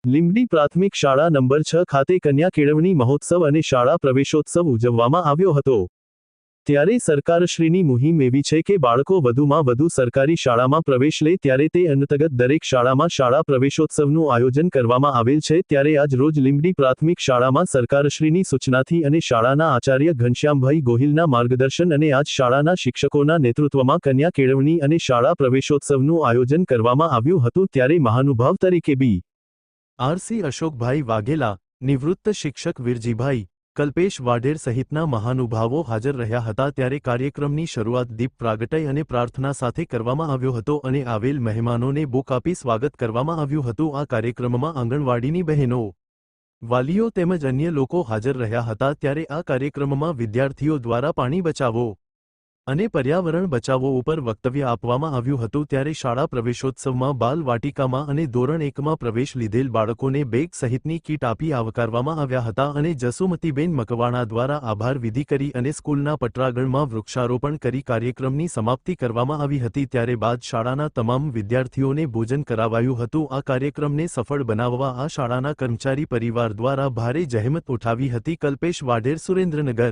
લીંબડી પ્રાથમિક શાળા નંબર 6 ખાતે કન્યા કેળવણી મહોત્સવ અને શાળા પ્રવેશોત્સવ ઉજવવામાં આવ્યો હતો। ત્યારે સરકારશ્રીની મુહિમ એવી છે કે બાળકો વધુમાં વધુ સરકારી શાળામાં પ્રવેશ લે, ત્યારે તે અંતર્ગત દરેક શાળામાં શાળા પ્રવેશોત્સવનું આયોજન કરવામાં આવેલ છે। ત્યારે આજ રોજ લીંબડી પ્રાથમિક શાળામાં સરકારશ્રીની સૂચનાથી અને શાળાના આચાર્ય ઘનશ્યામભાઈ ગોહિલના માર્ગદર્શન અને આજ શાળાના શિક્ષકોના નેતૃત્વમાં કન્યા કેળવણી અને શાળા પ્રવેશોત્સવનું આયોજન કરવામાં આવ્યું હતું। ત્યારે મહાનુભાવ તરીકે બી.આર.સી. અશોકભાઈ વાઘેલા, નિવૃત્ત શિક્ષક વીરજીભાઈ, કલ્પેશ વાઢેર સહિતના મહાનુભાવો હાજર રહ્યા હતા। ત્યારે કાર્યક્રમની શરૂઆત દીપ પ્રાગટય અને પ્રાર્થના સાથે કરવામાં આવ્યો હતો અને આવેલ મહેમાનોને બુક આપી સ્વાગત કરવામાં આવ્યું હતું। આ કાર્યક્રમમાં આંગણવાડીની બહેનો, વાલીઓ તેમજ અન્ય લોકો હાજર રહ્યા હતા। ત્યારે આ કાર્યક્રમમાં વિદ્યાર્થીઓ દ્વારા પાણી બચાવો અને પર્યાવરણ બચાવો ઉપર વક્તવ્ય આપવામાં આવ્યું હતું। ત્યારે શાળા પ્રવેશોત્સવમાં બાલ વાટિકામાં અને ધોરણ 1માં પ્રવેશ લીધેલ બાળકોને બેગ સહિતની કીટ આપી આવકારવામાં આવ્યા હતા અને જસુમતીબેન મકવાણા દ્વારા આભાર વિધિ કરી અને સ્કૂલના પટરાગણમાં વૃક્ષારોપણ કરી કાર્યક્રમની સમાપ્તિ કરવામાં આવી હતી। ત્યારે બાદ શાળાના તમામ વિદ્યાર્થીઓને ભોજન કરાવાયું હતું। આ કાર્યક્રમને સફળ બનાવવા આ શાળાના કર્મચારી પરિવાર દ્વારા ભારે જહેમત ઉઠાવી હતી। કલ્પેશ વાઢેર, સુરેન્દ્રનગર।